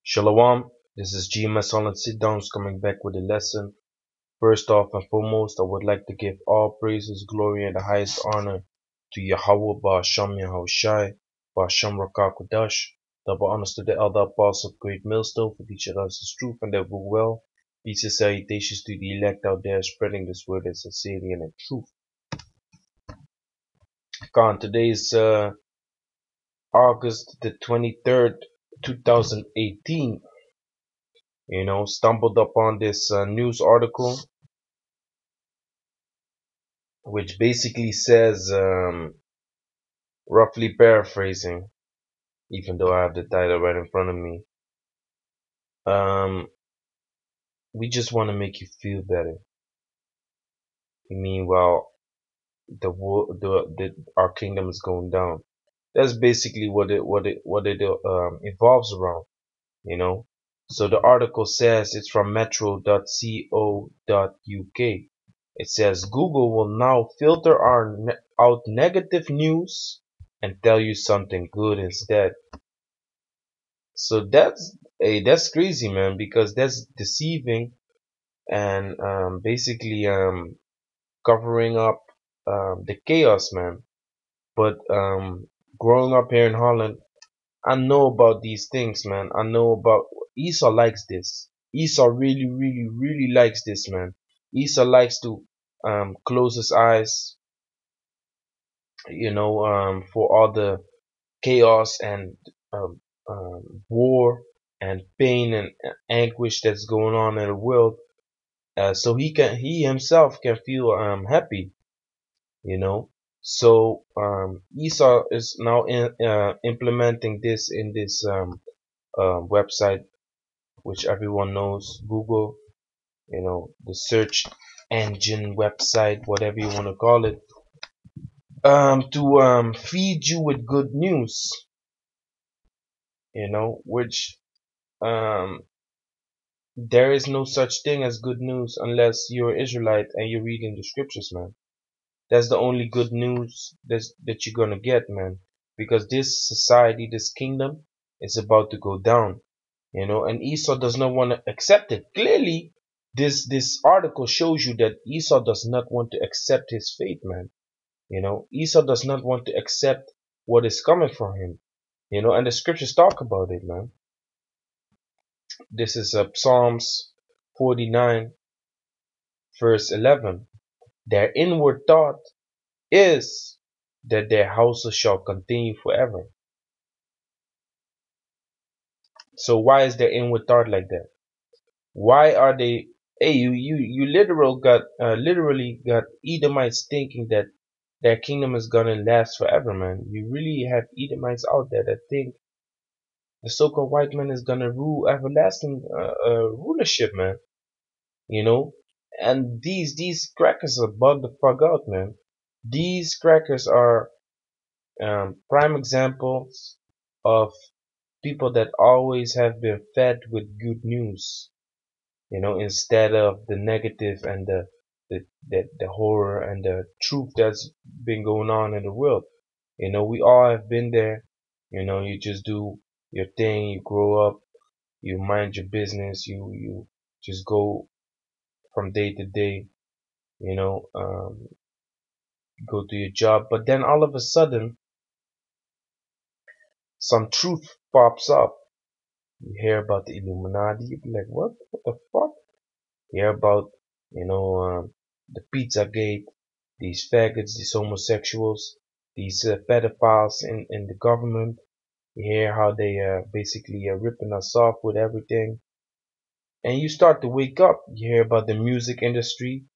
Shalom, this is GMS Holland Sit Downs coming back with a lesson. First off and foremost, I would like to give all praises, glory, and the highest honor to Yahweh Ba'Hasham Yahushai, Ba'Hasham Rakakwadash. Double honors to the elder apostle of Great Millstone for teaching us his truth and that will well. Peace and salutations to the elect out there spreading this word in sincerity and in truth. Today is August the 23rd, 2018. Stumbled upon this news article which basically says, roughly paraphrasing, even though I have the title right in front of me, um, we just want to make you feel better. Meanwhile, our kingdom is going down. That's basically what it evolves around. So the article says it's from metro.co.uk. It says Google will now filter out negative news and tell you something good instead. So that's crazy, man, because that's deceiving and basically covering up the chaos, man. But growing up here in Holland, I know about these things, man. I know about Esau likes this. Esau really, really, really likes this, man. Esau likes to close his eyes, for all the chaos and um, war and pain and anguish that's going on in the world, so he himself can feel happy, you know. So Esau is now implementing this in this website, which everyone knows, Google, the search engine website, whatever you want to call it, to feed you with good news, which um, there is no such thing as good news unless you're Israelite and you're reading the scriptures, man. That's the only good news that you're gonna get, man. Because this society, this kingdom, is about to go down, and Esau does not want to accept it. Clearly, this article shows you that Esau does not want to accept his fate, man. Esau does not want to accept what is coming for him. And the scriptures talk about it, man. This is Psalms 49, verse 11. Their inward thought is that their houses shall continue forever. So why is their inward thought like that? Why are they? Hey, you literally got Edomites thinking that their kingdom is gonna last forever, man. You really have Edomites out there that think the so-called white man is gonna rule everlasting rulership, man. And these crackers are bugged the fuck out, man. These crackers are prime examples of people that always have been fed with good news, instead of the negative and the horror and the truth that's been going on in the world. We all have been there. You just do your thing, you grow up, you mind your business, you just go from day to day, go to your job, but then all of a sudden some truth pops up. You hear about the Illuminati, you be like, what the fuck? You hear about, the Pizzagate, these faggots, these homosexuals, these pedophiles in the government. You hear how they basically are ripping us off with everything. And you start to wake up. You hear about the music industry,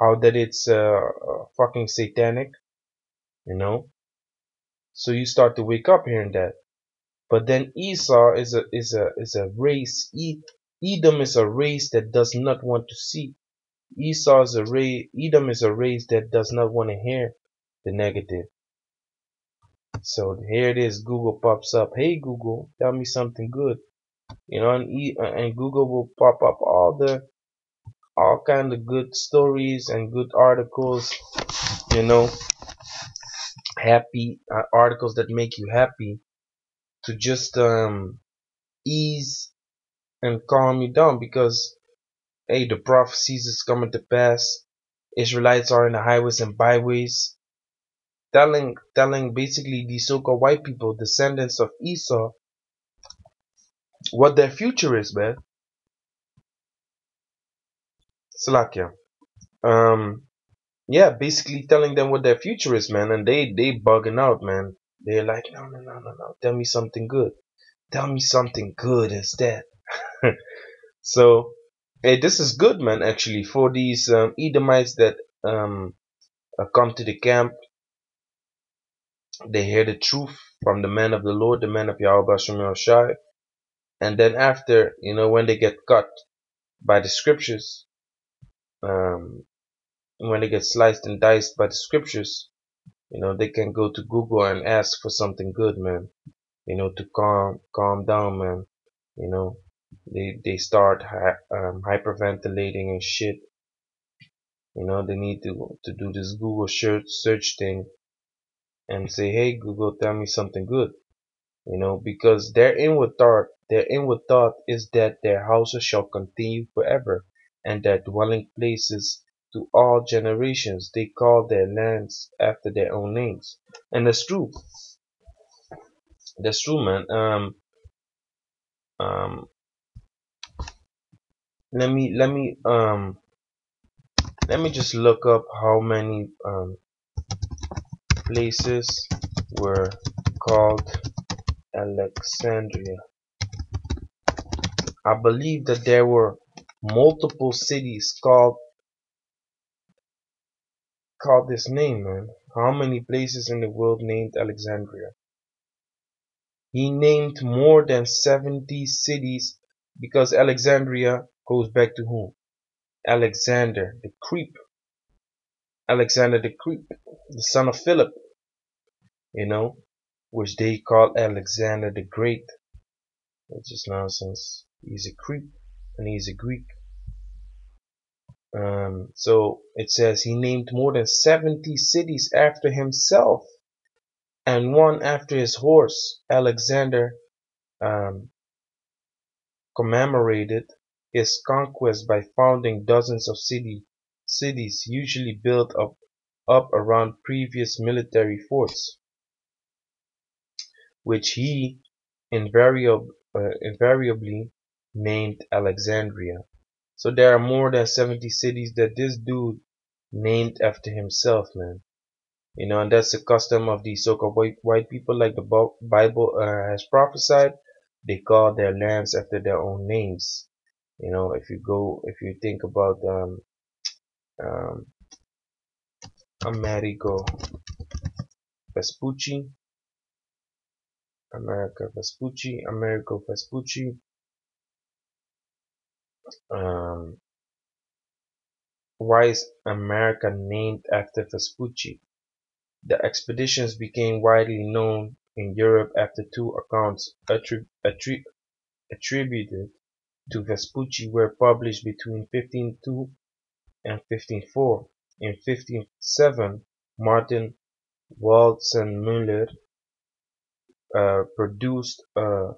how that it's fucking satanic, you know. So you start to wake up hearing that. But then Esau is a race. Edom is a race that does not want to see. Esau is a race. Edom is a race that does not want to hear the negative. So here it is. Google pops up. Hey Google, tell me something good. And Google will pop up all kind of good stories and good articles. Happy articles that make you happy to just ease and calm you down because hey, the prophecies is coming to pass. Israelites are in the highways and byways, telling basically these so-called white people, descendants of Esau, what their future is, man. Salakia. Um, yeah, basically telling them what their future is, man, and they bugging out, man. They're like, no, no, no, no, no. Tell me something good. Tell me something good instead. So, hey, this is good, man. Actually, for these Edomites that come to the camp, they hear the truth from the man of the Lord, the man of Yahweh Shem Shai, and then after, when they get cut by the scriptures, um, when they get sliced and diced by the scriptures, they can go to Google and ask for something good, man. To calm down, man. You know, they start hyperventilating and shit. They need to do this Google search thing and say, hey Google, tell me something good. Because their inward thought is that their houses shall continue forever, and their dwelling places to all generations. They call their lands after their own names, and that's true. That's true, man. Um, let me just look up how many places were called Alexandria. I believe that there were multiple cities called this name, man. How many places in the world named Alexandria? He named more than 70 cities because Alexandria goes back to whom? Alexander the Creep. Alexander the Creep, the son of Philip, you know, which they call Alexander the Great, which is nonsense. He's a creep and he's a Greek. So it says he named more than 70 cities after himself and one after his horse. Alexander um, commemorated his conquest by founding dozens of cities usually built up around previous military forts, which he invariably named Alexandria. So there are more than 70 cities that this dude named after himself, man. And that's the custom of these so-called white people, like the Bible has prophesied. They call their lands after their own names. If you think about um, Amerigo Vespucci, Amerigo Vespucci, um, why is America named after Vespucci? The expeditions became widely known in Europe after two accounts attributed to Vespucci were published between 1502 and 1504. In 1507, Martin Waldseemüller produced a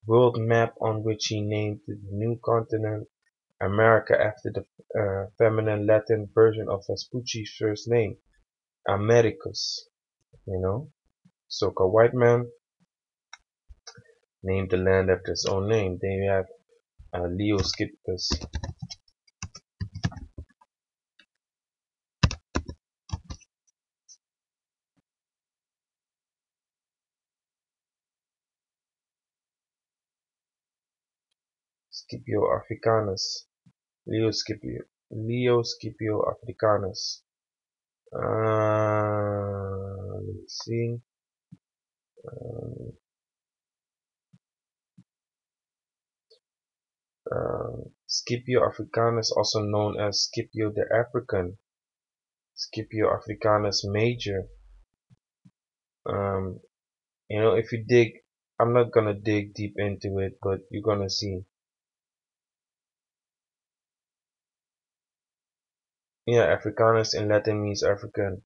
world map on which he named the new continent America after the feminine Latin version of Vespucci's first name, Americus. So-called white man named the land after his own name. Then you have Leo Scipio. Scipio Africanus. Leo Scipio Africanus. Let me see. Scipio Africanus, also known as Scipio the African, Scipio Africanus Major. If you dig, I'm not gonna dig deep into it, but you're gonna see. Yeah, Africanus in Latin means African.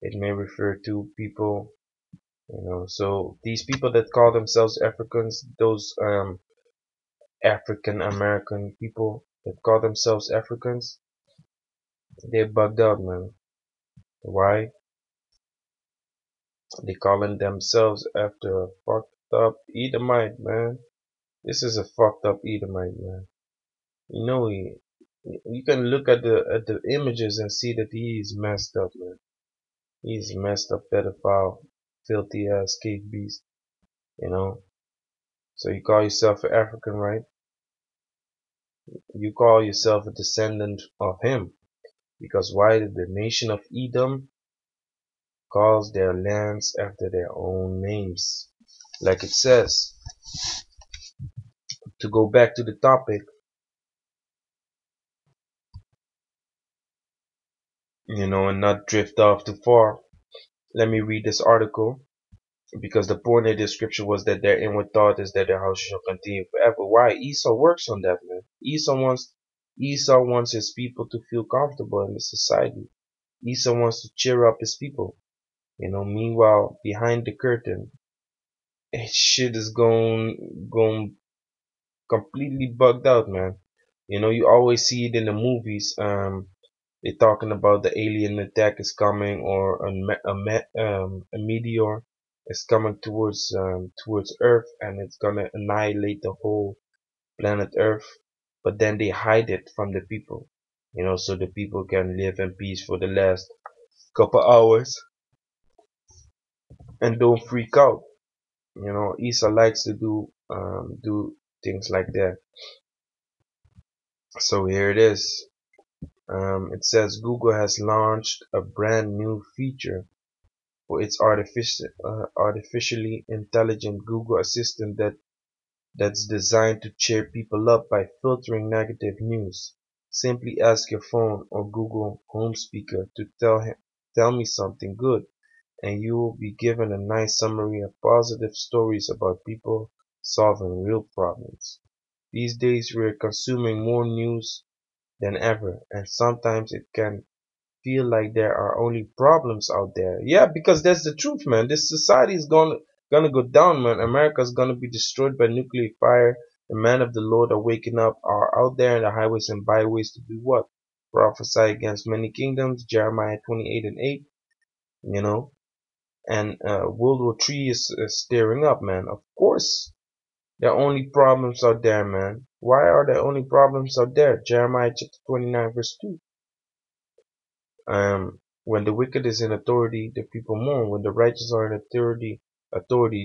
It may refer to people, so these people that call themselves Africans, those African American people that call themselves Africans, they bugged out, man. Why? They calling themselves after a fucked up Edomite, man. This is a fucked up Edomite, man. You know you can look at the images and see that he's messed up, man. He's messed up pedophile, filthy ass cave beast, you know. So you call yourself an African, right? You call yourself a descendant of him. Because why did the nation of Edom calls their lands after their own names? Like it says, to go back to the topic, and not drift off too far. Let me read this article because the point of the scripture was that their inward thought is that their house shall continue forever. Why? Esau works on that, man. Esau wants his people to feel comfortable in the society. Esau wants to cheer up his people. Meanwhile, behind the curtain, shit is going completely bugged out, man. You always see it in the movies. They're talking about the alien attack is coming, or a meteor is coming towards Earth, and it's gonna annihilate the whole planet Earth. But then they hide it from the people, so the people can live in peace for the last couple hours and don't freak out. Esau likes to do things like that. So here it is. It says Google has launched a brand new feature for its artificially intelligent Google Assistant that's designed to cheer people up by filtering negative news. Simply ask your phone or Google Home speaker to tell me something good, and you will be given a nice summary of positive stories about people solving real problems. These days we're consuming more news than ever, and sometimes it can feel like there are only problems out there. Yeah, because that's the truth, man. This society is gonna go down, man. America's gonna be destroyed by nuclear fire. The men of the Lord are waking up, are out there in the highways and byways to do what? Prophesy against many kingdoms, Jeremiah 28 and 8, you know. And World War III is stirring up, man. Of course, there are only problems out there, man. Why are there only problems out there? Jeremiah chapter 29 verse 2. When the wicked is in authority, the people mourn. When the righteous are in authority,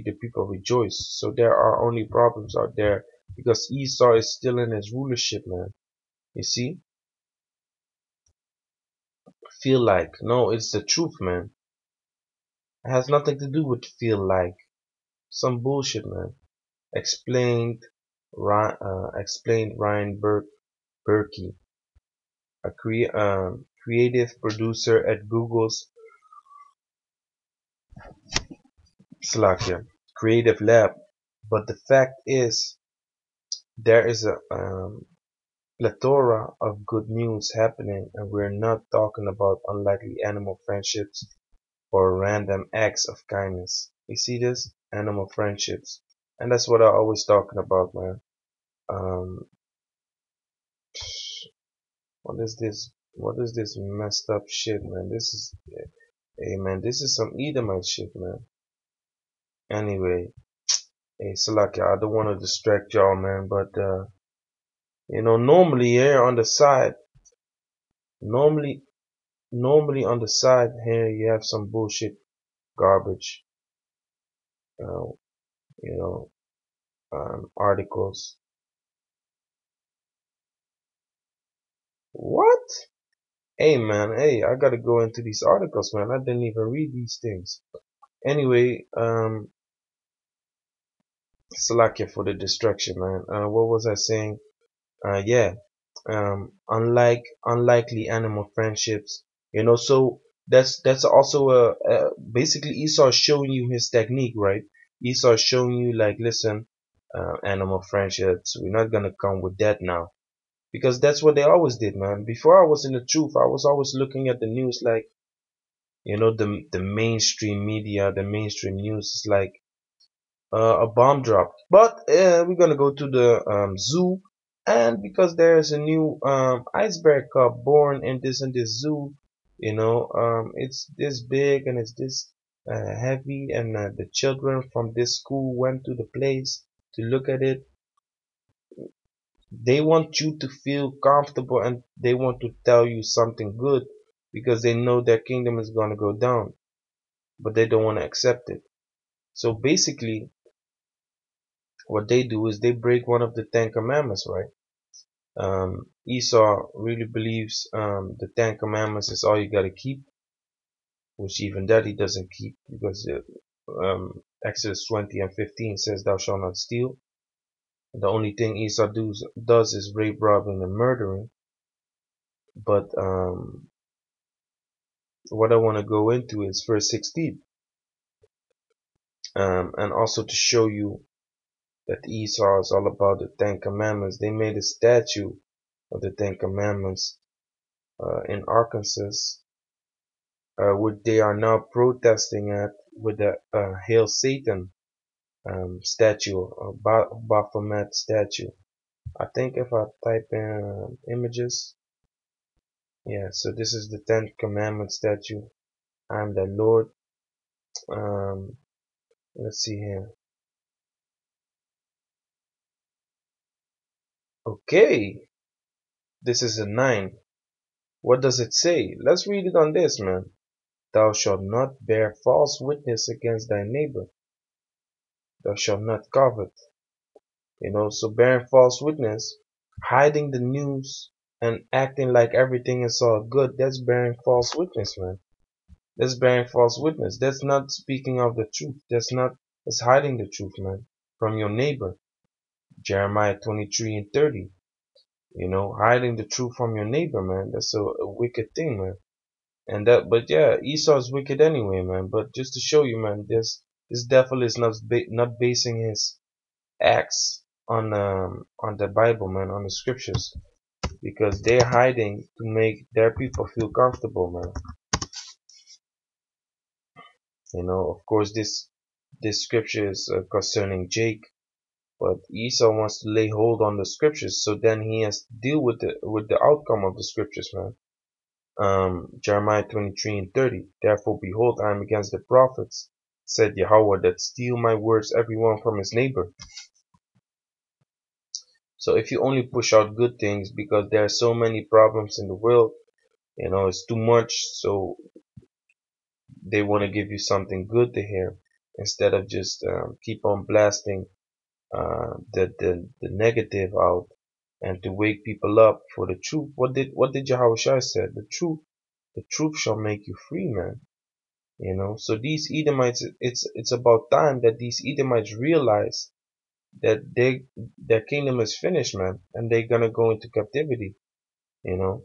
the people rejoice. So there are only problems out there because Esau is still in his rulership, man. You see? Feel like. No, it's the truth, man. It has nothing to do with feel like. Some bullshit, man. Explained Ryan Berkey, a creative producer at Google's Slakia Creative Lab. But the fact is, there is a plethora of good news happening, and we're not talking about unlikely animal friendships or random acts of kindness. You see this? Animal friendships. And that's what I always talking about, man. Um, what is this? What is this messed up shit, man? Hey, man, this is some Edomite shit, man. Anyway, hey, Salakia, I don't want to distract y'all, man, but, normally here on the side, normally, normally on the side here, you have some bullshit garbage, uh, you know, articles. What? Hey, man, hey, I gotta go into these articles, man. I didn't even read these things. Anyway, Salakia for the distraction, man. What was I saying? Yeah, unlikely animal friendships, so that's also basically Esau is showing you his technique, right? Esau is showing you, like, listen, animal friendships, we're not gonna come with that now, because that's what they always did, man. Before I was in the truth, I was always looking at the news like, the mainstream media, the mainstream news is like, a bomb dropped. But we're gonna go to the zoo, and because there's a new iceberg cub born in this zoo, it's this big and it's this heavy, and the children from this school went to the place to look at it. They want you to feel comfortable and they want to tell you something good because they know their kingdom is gonna go down, but they don't want to accept it. So basically, what they do is they break one of the Ten Commandments, right? Esau really believes the Ten Commandments is all you gotta keep, which even that he doesn't keep because Exodus 20 and 15 says, "Thou shalt not steal." The only thing Esau does is rape, robbing, and murdering. But what I want to go into is verse 16, and also to show you that Esau is all about the Ten Commandments. They made a statue of the Ten Commandments in Arkansas, which they are now protesting at with the Hail Satan statue, Baphomet statue. I think if I type in images, yeah, so this is the Ten Commandment statue. I'm the Lord. Um, let's see here. Okay, this is a 9. What does it say? Let's read it on this, man. Thou shalt not bear false witness against thy neighbor. Thou shalt not covet. So bearing false witness, hiding the news, and acting like everything is all good, that's bearing false witness, man. That's bearing false witness. That's not speaking of the truth. That's hiding the truth, man, from your neighbor. Jeremiah 23 and 30. Hiding the truth from your neighbor, man. That's a wicked thing, man. But yeah, Esau's wicked anyway, man. But just to show you, man, this devil is not basing his acts on the Bible, man, on the scriptures, because they're hiding to make their people feel comfortable, man. Of course, this scripture is concerning Jake, but Esau wants to lay hold on the scriptures, so then he has to deal with the outcome of the scriptures, man. Jeremiah 23 and 30. Therefore, behold, I am against the prophets, said Yahweh, that steal my words, every one from his neighbor. So if you only push out good things because there are so many problems in the world, it's too much, so they want to give you something good to hear instead of just keep on blasting the negative out and to wake people up for the truth. What did Yahushua said? The truth shall make you free, man. So these Edomites, it's about time that these Edomites realize that their kingdom is finished, man, and they're gonna go into captivity. You know.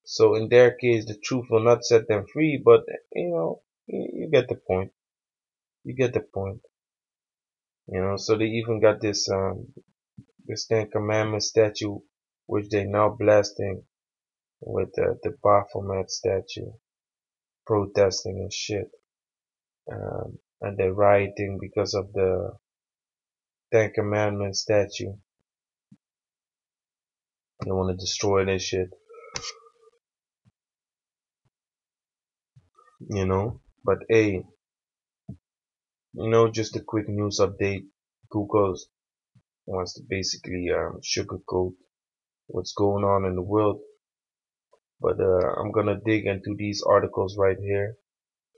So in their case, the truth will not set them free, but you get the point. You get the point. So they even got this Ten Commandments statue, which they now blasting with the Baphomet statue, protesting and shit. And they're rioting because of the Ten Commandments statue. They want to destroy that shit, But hey, just a quick news update. Google wants to basically sugarcoat what's going on in the world. But I'm gonna dig into these articles right here.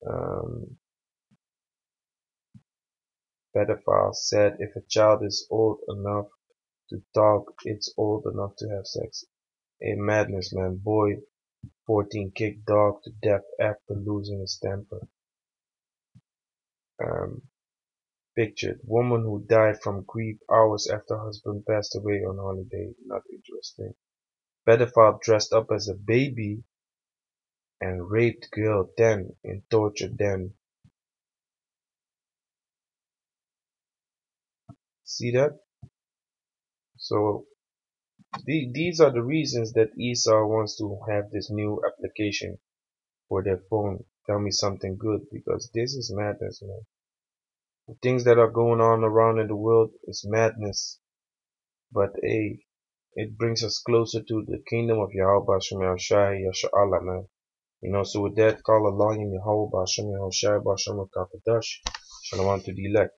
Um, Pedophile said if a child is old enough to talk, it's old enough to have sex. A madness, man. Boy 14 kicked dog to death after losing his temper. Um, Pictured woman who died from grief hours after husband passed away on holiday. Not interesting. Pedophile dressed up as a baby and raped girl 10 in torture den. See that? So these are the reasons that Esau wants to have this new application for their phone. Tell me something good, because this is madness, man. The things that are going on around in the world is madness. But hey, it brings us closer to the kingdom of Yahweh Shem Yahshai Yasharahla, man. So with that, call Allah in Yahweh Shem Yahshai Bashem Kakadash. Shalom to the elect.